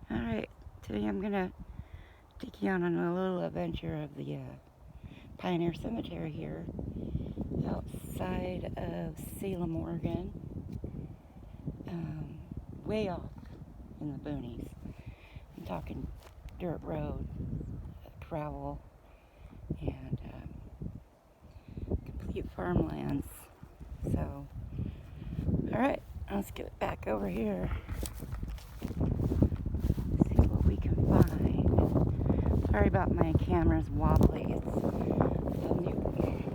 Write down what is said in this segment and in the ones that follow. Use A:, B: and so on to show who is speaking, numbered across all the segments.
A: Alright, today I'm gonna take you on a little adventure of the Pioneer Cemetery here outside of Salem, Oregon, way off in the boonies. I'm talking dirt road, gravel, and complete farmlands. So, alright, let's get back over here. See what we can find. Sorry about my camera's wobbly. It's a new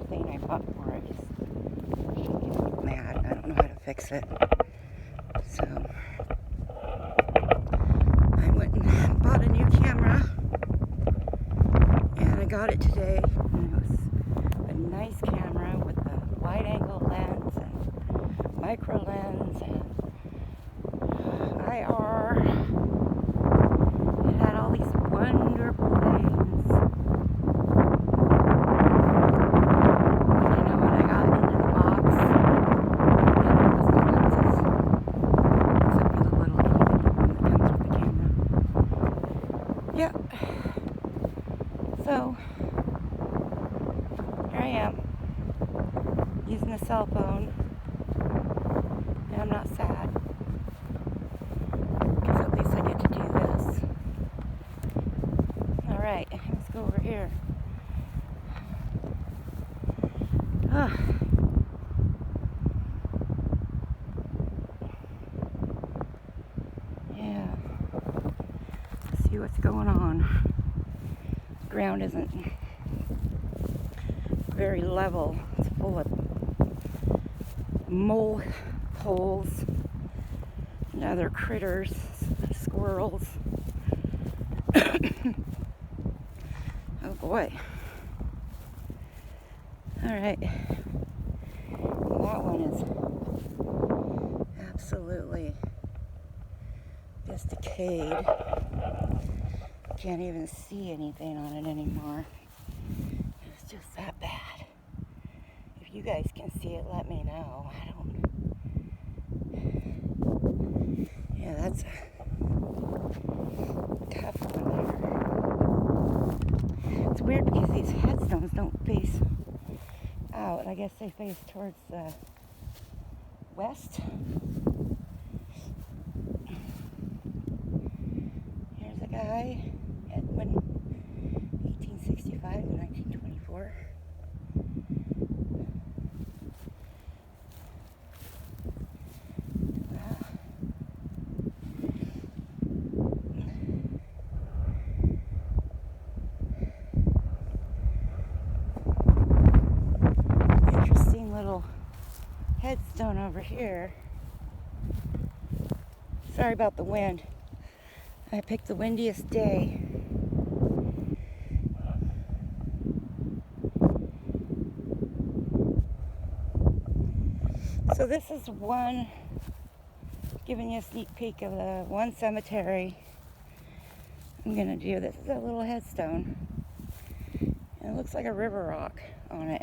A: thing I bought for it. Just get mad. I don't know how to fix it. So I went and bought a new camera, and I got it today. And it was a nice camera with a wide-angle lens and micro lens and IR. It had all these wonderful things. You know, when I got into the box, it was no lenses, except for the little one that comes with the camera. Yep. So, here I am, using a cell phone, and I'm not sad, because at least I get to do this. Alright, let's go over here. Ah. Yeah. Let's see what's going on. The ground isn't very level. It's full of mole holes and other critters, squirrels. Oh boy. Alright. That one is absolutely just decayed. Can't even see anything on it anymore. It's just that bad. If you guys can see it, let me know. I don't. Yeah, that's a tough one there. It's weird because these headstones don't face out. I guess they face towards the west. Here's a guy, Edwin, 1865 to 1924. Interesting little headstone over here. Sorry about the wind. I picked the windiest day. So this is one, giving you a sneak peek of the one cemetery I'm gonna do. This is a little headstone. And it looks like a river rock on it.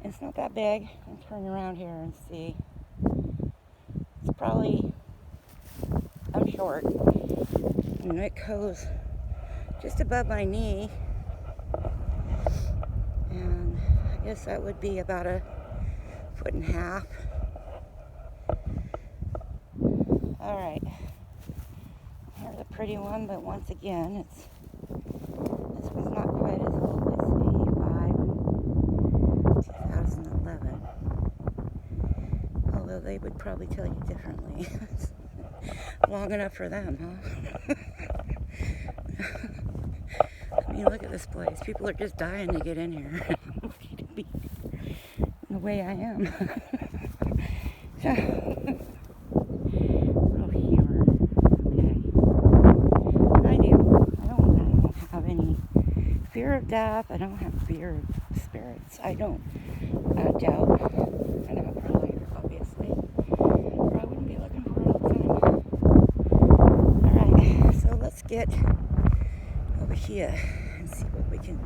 A: It's not that big. I'll turn around here and see. It's probably, I'm short, and it goes just above my knee, and I guess that would be about 1.5 feet. Alright, here's a pretty one, but once again, this one's not quite as old. It's 85, 2011. Although they would probably tell you differently. Long enough for them, huh? I mean, look at this place. People are just dying to get in here. I'm lucky to be the way I am. Little humor. Okay. I don't have any fear of death. I don't have fear of spirits. I don't doubt. I don't really, obviously. Or I wouldn't be looking for it all the time. Alright, so let's get over here and see what we can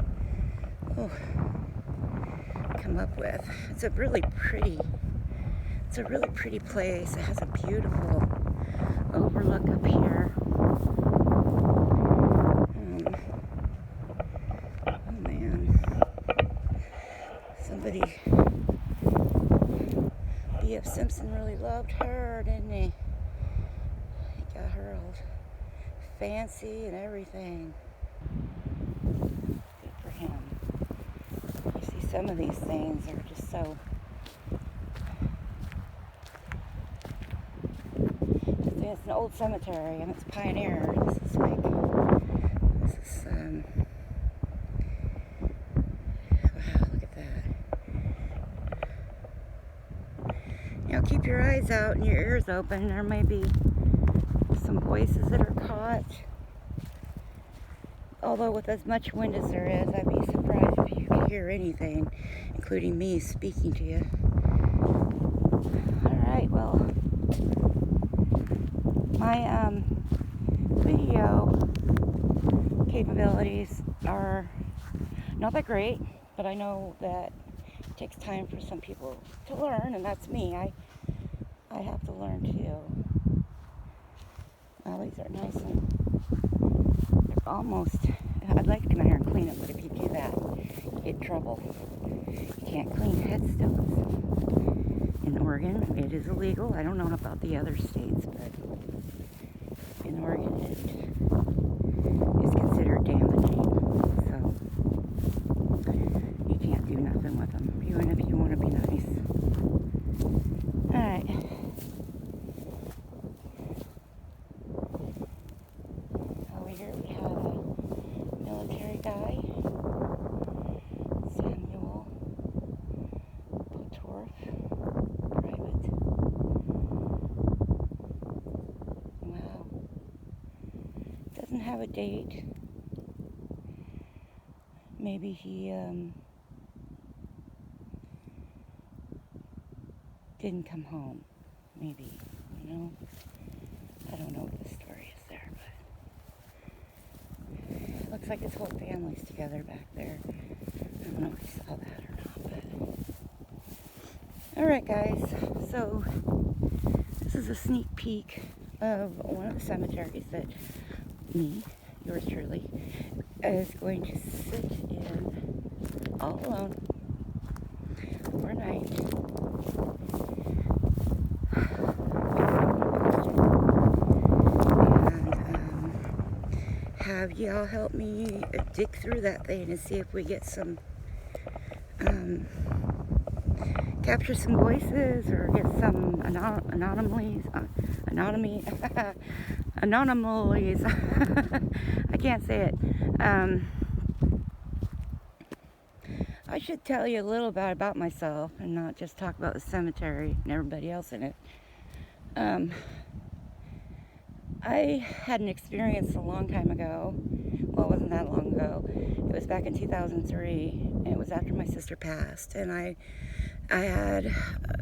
A: come up with. It's a really pretty place. It has a beautiful overlook up here. Simpson really loved her, didn't he? He got her all fancy and everything. Good for him. You see, some of these things are just so... It's an old cemetery, and it's Pioneer. This is wow, look at that. You know, keep your eyes out and your ears open. There may be some voices that are caught. Although with as much wind as there is, I'd be surprised if you could hear anything, including me speaking to you. Alright, well, my video capabilities are not that great, but I know that it takes time for some people to learn, and that's me. I have to learn too. Well, these are nice and they're almost... I'd like to come in here and clean it, but if you do that, you get in trouble. You can't clean headstones. In Oregon, it is illegal. I don't know about the other states, but in Oregon it is considered damaging. So you can't do nothing with them, even if you want to be nice. Alright. Over here we have a military guy, Samuel Potorf, private. Wow. Doesn't have a date. Maybe he didn't come home. Maybe, you know? I don't know what the story is there, but looks like his whole family's together back there. I don't know if you saw that or not, but... Alright guys, so this is a sneak peek of one of the cemeteries that me, yours truly, is going to sit in all alone overnight. Have y'all help me dig through that thing and see if we get some, capture some voices or get some anomalies. I can't say it. I should tell you a little bit about myself and not just talk about the cemetery and everybody else in it. I had an experience a long time ago. Well, it wasn't that long ago. It was back in 2003. It was after my sister passed, and I had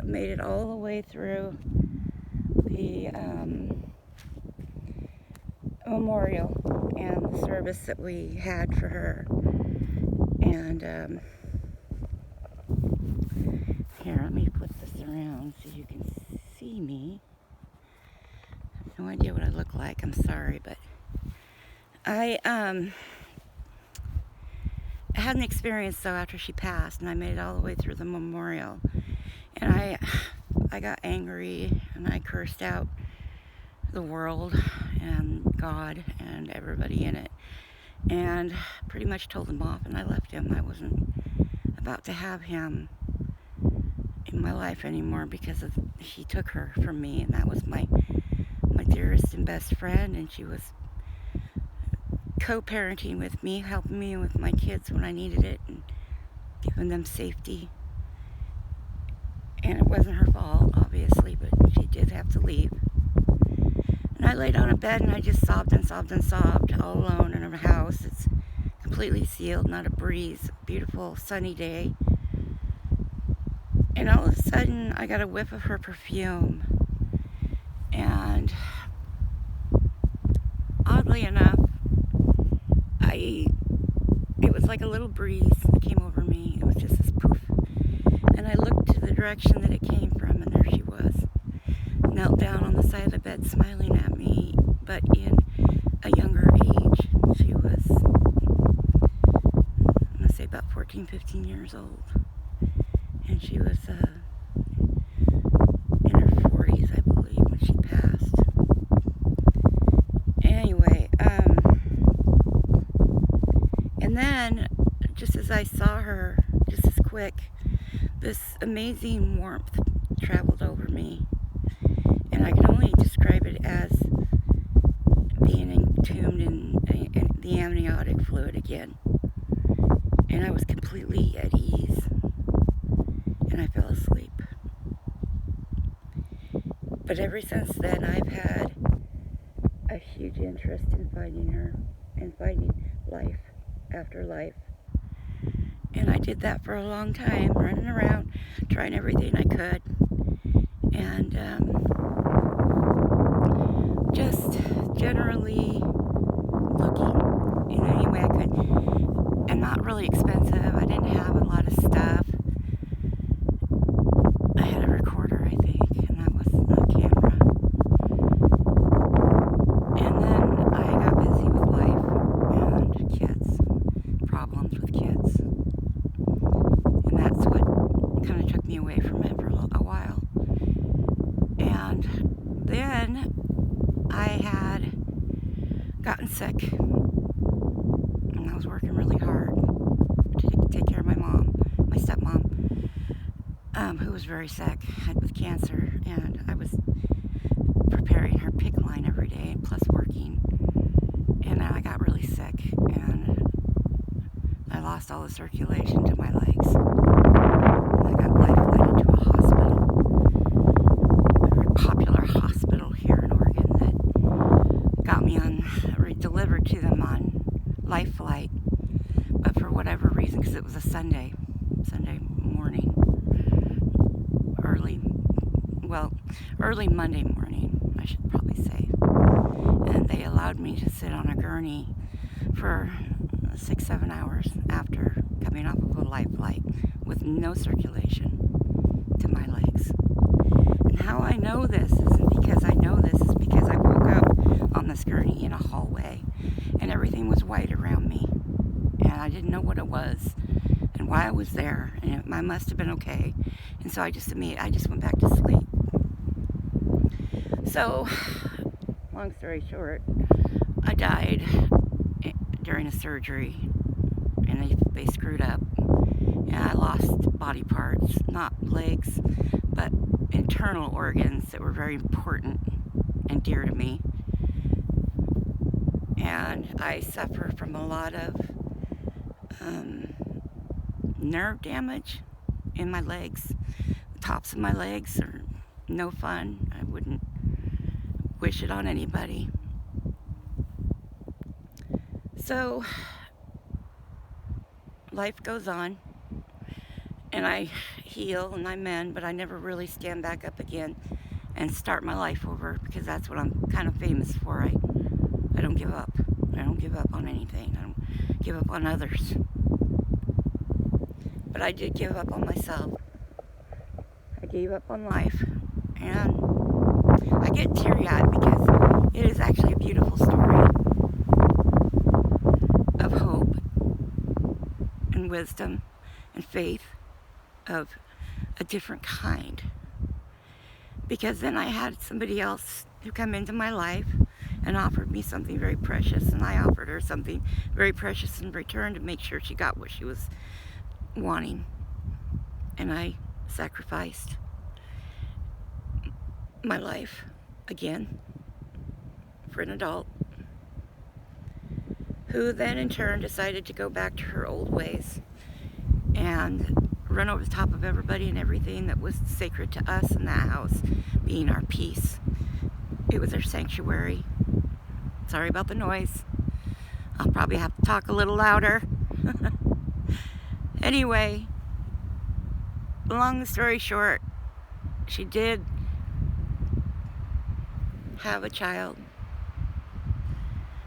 A: made it all the way through the memorial and the service that we had for her. And here, let me flip this around so you can see me. No idea what I look like. I'm sorry, but I had an experience though after she passed, and I made it all the way through the memorial, and I got angry and I cursed out the world and God and everybody in it, and pretty much told him off, and I left him. I wasn't about to have him in my life anymore because he took her from me, and that was my dearest and best friend, and she was co-parenting with me, helping me with my kids when I needed it, and giving them safety. And it wasn't her fault, obviously, but she did have to leave. And I laid on a bed and I just sobbed and sobbed and sobbed, all alone in her house. It's completely sealed, not a breeze, beautiful sunny day. And all of a sudden I got a whiff of her perfume, and oddly enough, it was like a little breeze that came over me. It was just this poof. And I looked to the direction that it came from, and there she was, knelt down on the side of the bed smiling at me, but in a younger age. She was, I'm going to say about 14, 15 years old. And she was And then, just as I saw her, just as quick, this amazing warmth traveled over me. And I can only describe it as being entombed in the amniotic fluid again. And I was completely at ease. And I fell asleep. But ever since then, I've had a huge interest in finding her and finding life after life. And I did that for a long time, running around, trying everything I could. And just generally looking in any way I could. And not really expensive. I didn't have a lot of stuff. I had a recorder, I think, and that was a camera. And then I got busy with life and kids, problems with kids. And that's what kind of took me away from it for a while. And then I had gotten sick, and I was working really hard to take care of my mom, my stepmom, who was very sick, with cancer, and I was preparing her PICC line every day, plus working, and then I got really sick, and I lost all the circulation to my legs. I got life-flighted to a hospital, a very popular hospital here in Oregon that got me delivered to them on life flight, but for whatever reason, because it was a Sunday morning, early Monday morning, I should probably say, and they allowed me to sit on a gurney for 6-7 hours after coming off of a life flight with no circulation to my legs. And how I know this isn't because I know this, is because I woke up on this gurney in a hallway and everything was white around me, and I didn't know what it was and why I was there, and I must have been okay. And so I just went back to sleep. So, long story short, I died during a surgery, and they screwed up, and I lost body parts, not legs, but internal organs that were very important and dear to me. And I suffer from a lot of nerve damage in my legs. The tops of my legs are no fun. I wouldn't wish it on anybody. So life goes on, and I heal and I mend, but I never really stand back up again and start my life over, because that's what I'm kind of famous for. I don't give up. I don't give up on anything. I don't give up on others. But I did give up on myself. I gave up on life. And I get teary-eyed because it is actually a beautiful story of hope and wisdom and faith of a different kind. Because then I had somebody else who come into my life and offered me something very precious, and I offered her something very precious in return to make sure she got what she was wanting. And I sacrificed my life again for an adult who then in turn decided to go back to her old ways and run over the top of everybody and everything that was sacred to us in that house, being our peace. It was our sanctuary. Sorry about the noise. I'll probably have to talk a little louder. Anyway, long story short, she did have a child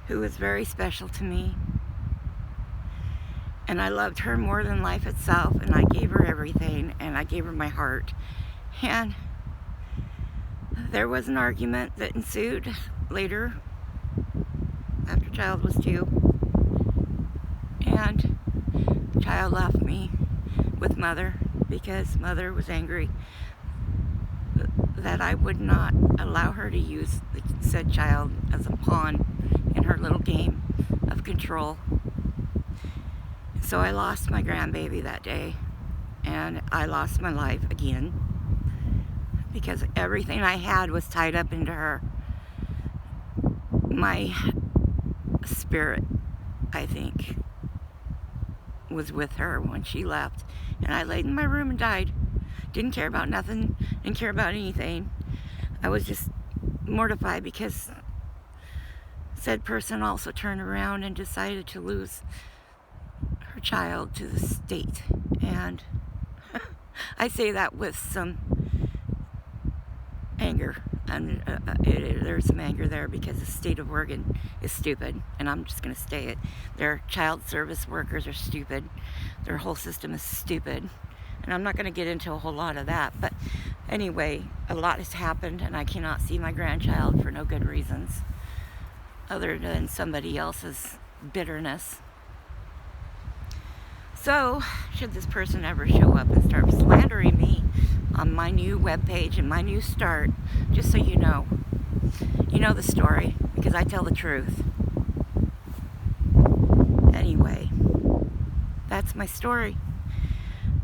A: who was very special to me, and I loved her more than life itself, and I gave her everything, and I gave her my heart. And there was an argument that ensued later after child was due, and the child left me with mother because mother was angry that I would not allow her to use the said child as a pawn in her little game of control. So I lost my grandbaby that day, and I lost my life again because everything I had was tied up into her. My spirit, I think, was with her when she left, and I laid in my room and died. Didn't care about nothing, didn't care about anything. I was just mortified because said person also turned around and decided to lose her child to the state. And I say that with some anger, and there's some anger there because the state of Oregon is stupid, and I'm just going to say it. Their child service workers are stupid. Their whole system is stupid, and I'm not going to get into a whole lot of that, but anyway, a lot has happened, and I cannot see my grandchild for no good reasons other than somebody else's bitterness. So, should this person ever show up and start slandering me on my new webpage and my new start, just so you know the story, because I tell the truth. Anyway, that's my story.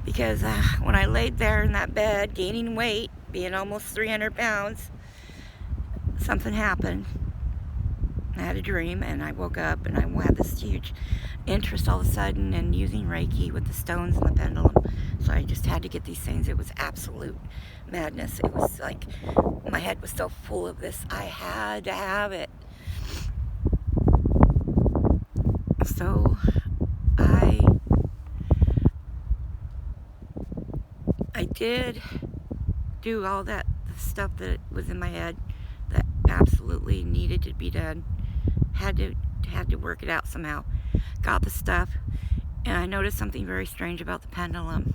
A: Because when I laid there in that bed, gaining weight, being almost 300 pounds, something happened. I had a dream, and I woke up, and I had this huge interest all of a sudden in using Reiki with the stones and the pendulum. So I just had to get these things. It was absolute madness. It was like my head was so full of this. I had to have it. So I did do all that stuff that was in my head that absolutely needed to be done. Had to work it out somehow. Got the stuff, and I noticed something very strange about the pendulum,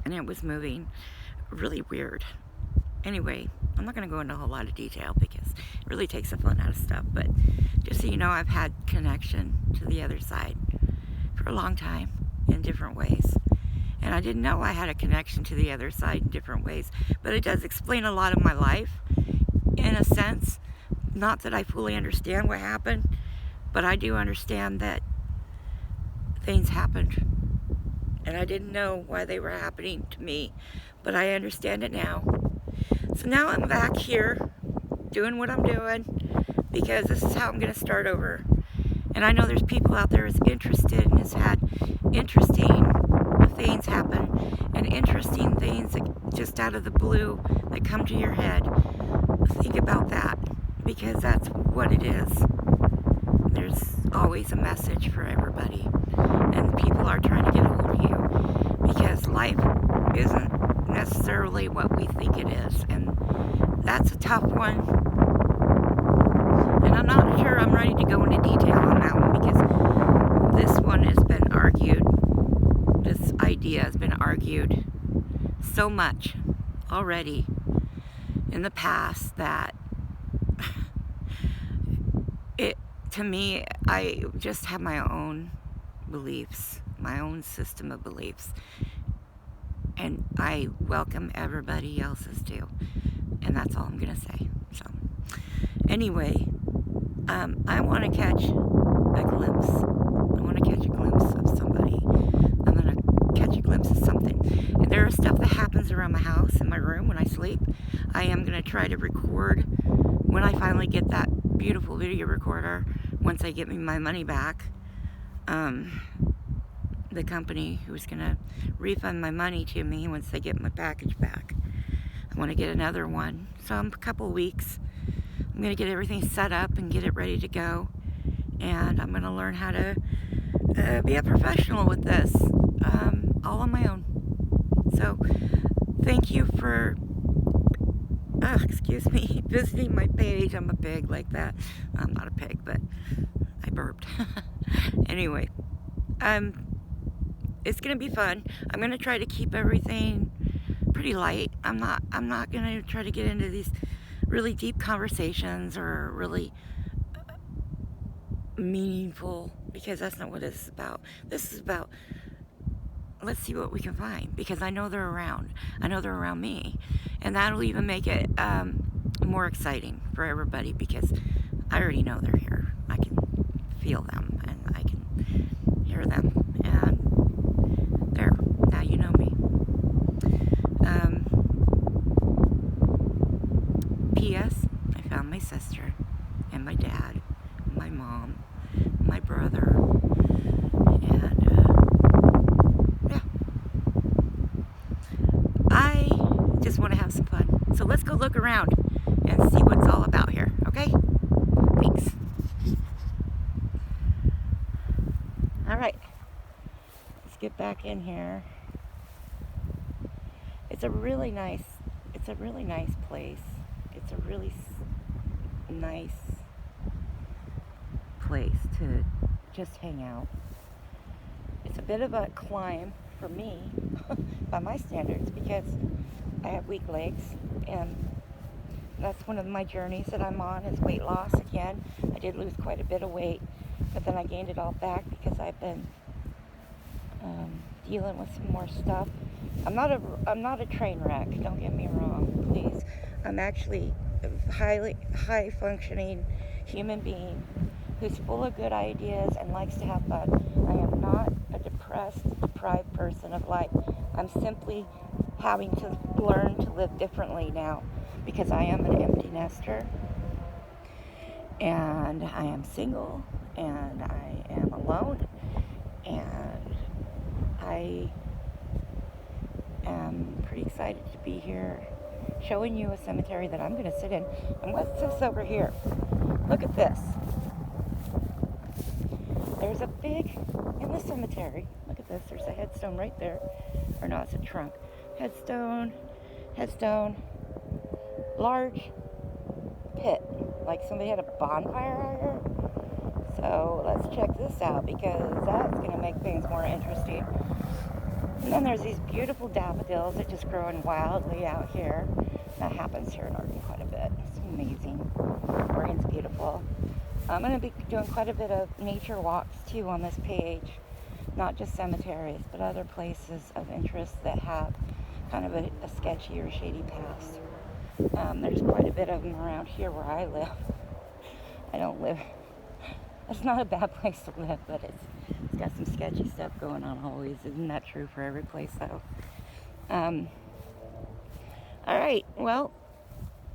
A: and it was moving really weird. Anyway, I'm not going to go into a whole lot of detail because it really takes the fun out of stuff, but just so you know, I've had connection to the other side for a long time in different ways. And I didn't know I had a connection to the other side in different ways, but it does explain a lot of my life in a sense. Not that I fully understand what happened, but I do understand that things happened, and I didn't know why they were happening to me, but I understand it now. So now I'm back here doing what I'm doing because this is how I'm going to start over. And I know there's people out there who's interested and has had interesting things happen, and interesting things that just out of the blue that come to your head. Think about that, because that's what it is. There's always a message for everybody, and people are trying to get a hold of you, because life isn't necessarily what we think it is, and that's a tough one. And I'm not sure I'm ready to go into detail on that one, because this one has been argued. This idea has been argued so much already in the past that to me, I just have my own beliefs, my own system of beliefs, and I welcome everybody else's too, and that's all I'm gonna say. So anyway, I want to catch a glimpse. I want to catch a glimpse of somebody. I'm gonna catch a glimpse of something. And there is stuff that happens around my house, in my room, when I sleep. I am gonna try to record when I finally get that beautiful video recorder. Once I get me my money back, the company who's gonna refund my money to me once they get my package back. I want to get another one. So in a couple weeks, I'm gonna get everything set up and get it ready to go, and I'm gonna learn how to be a professional with this, all on my own. So thank you for visiting my page. I'm a pig like that. I'm not a pig, but I burped. Anyway, it's gonna be fun. I'm gonna try to keep everything pretty light. I'm not gonna try to get into these really deep conversations or really meaningful, because that's not what this is about. This is about, let's see what we can find, because I know they're around. I know they're around me, and that'll even make it more exciting for everybody, because I already know they're here. I can feel them, and I can hear them. And there, now you know me. P.S. I found my sister and my dad, my mom, my brother, and yeah. I just want to have some fun. So let's go look around and see what it's all about here, okay? Thanks. All right, let's get back in here. It's a really nice place. It's a really nice place to just hang out. It's a bit of a climb for me, by my standards, because I have weak legs, and that's one of my journeys that I'm on, is weight loss again. I did lose quite a bit of weight, but then I gained it all back because I've been dealing with some more stuff. I'm not a train wreck, don't get me wrong, please. I'm actually a high functioning human being who's full of good ideas and likes to have fun. I am not a depressed, deprived person of life. I'm simply having to learn to live differently now because I am an empty nester, and I am single, and I am alone, and I am pretty excited to be here showing you a cemetery that I'm going to sit in. And what's this over here? Look at this. There's a big, in the cemetery, look at this, there's a headstone right there. Or no, it's a trunk. Headstone, large pit. Like somebody had a bonfire out here. So let's check this out, because that's going to make things more interesting. And then there's these beautiful daffodils that just growing wildly out here. That happens here in Oregon quite a bit. It's amazing. Oregon's beautiful. I'm going to be doing quite a bit of nature walks too on this page. Not just cemeteries, but other places of interest that have kind of a sketchy or shady past. There's quite a bit of them around here where I live. I don't live. It's not a bad place to live, but it's got some sketchy stuff going on always. Isn't that true for every place, though? All right, well,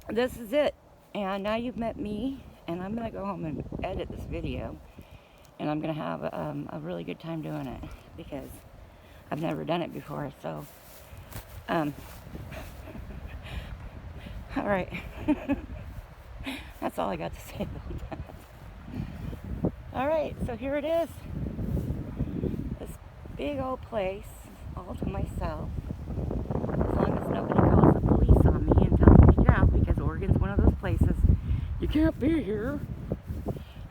A: this is it. And now you've met me, and I'm going to go home and edit this video. And I'm going to have a really good time doing it, because I've never done it before. So, all right. That's all I got to say about that. All right, so here it is. This big old place, all to myself. As long as nobody calls the police on me and tells me to get out, because Oregon's one of those places you can't be here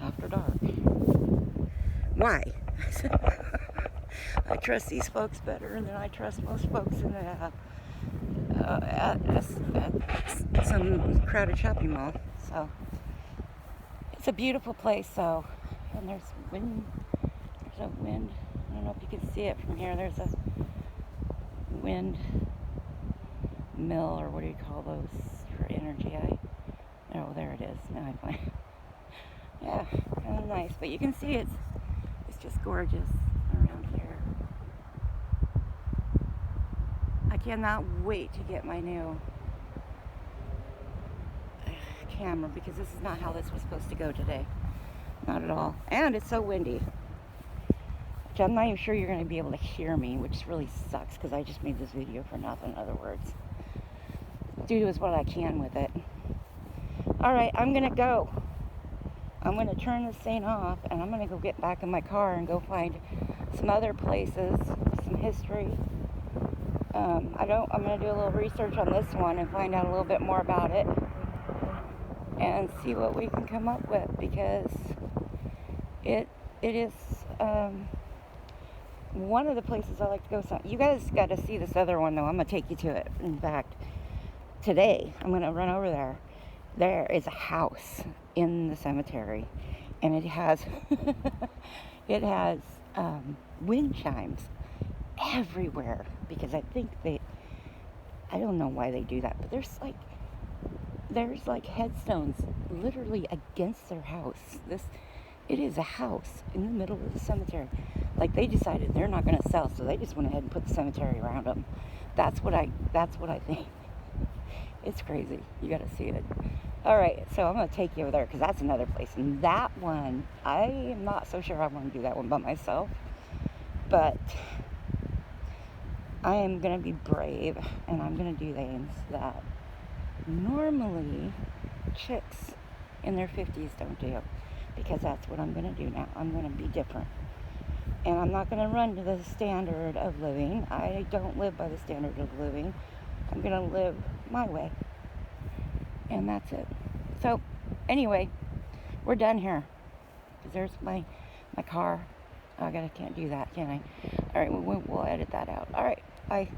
A: after dark. Why? I trust these folks better than I trust most folks in at some crowded shopping mall. So it's a beautiful place. So, and there's wind. There's a wind. I don't know if you can see it from here. There's a wind mill, or what do you call those for energy? Oh, there it is. Now I find. Yeah, kind of nice. But you can see it's just gorgeous around here. I cannot wait to get my new camera, because this is not how this was supposed to go today. Not at all. And it's so windy. Which I'm not even sure you're going to be able to hear me, which really sucks, because I just made this video for nothing, in other words. Do as what I can with it. Alright, I'm going to go. I'm going to turn this thing off, and I'm going to go get back in my car and go find some other places, some history. I'm going to do a little research on this one and find out a little bit more about it and see what we can come up with, because it is one of the places I like to go. You guys got to see this other one, though. I'm going to take you to it. In fact, today I'm going to run over there. There is a house in the cemetery, and it has wind chimes everywhere, because I think I don't know why they do that, but there's like headstones literally against their house. It is a house in the middle of the cemetery. Like, they decided they're not going to sell, so they just went ahead and put the cemetery around them. That's what I think. It's crazy. You got to see it. All right, so I'm going to take you over there because that's another place. And that one, I am not so sure I want to do that one by myself. But I am going to be brave, and I'm going to do things that normally chicks in their 50s don't do, because that's what I'm going to do now. I'm going to be different. And I'm not going to run to the standard of living. I don't live by the standard of living. I'm going to live my way. And that's it. So, anyway, we're done here. Because there's my car. I can't do that, can I? All right, we'll edit that out. All right, bye.